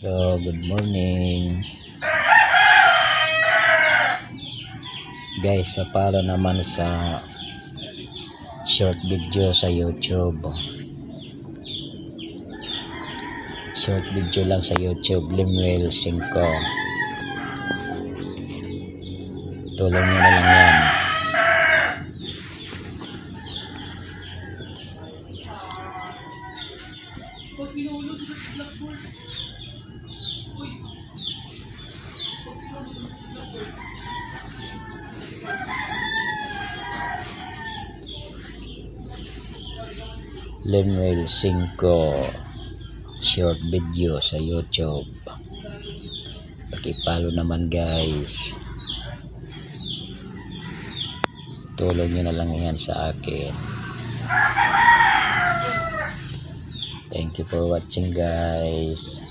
Hello, good morning. Guys, papalo naman sa short video sa YouTube. Short video lang sa YouTube, Limuel 5. Tulong nyo na lang yan. Limuel 5 short video sa YouTube. Pakipalo naman guys. Tulong nyo na lang yan sa akin. Thank you for watching guys.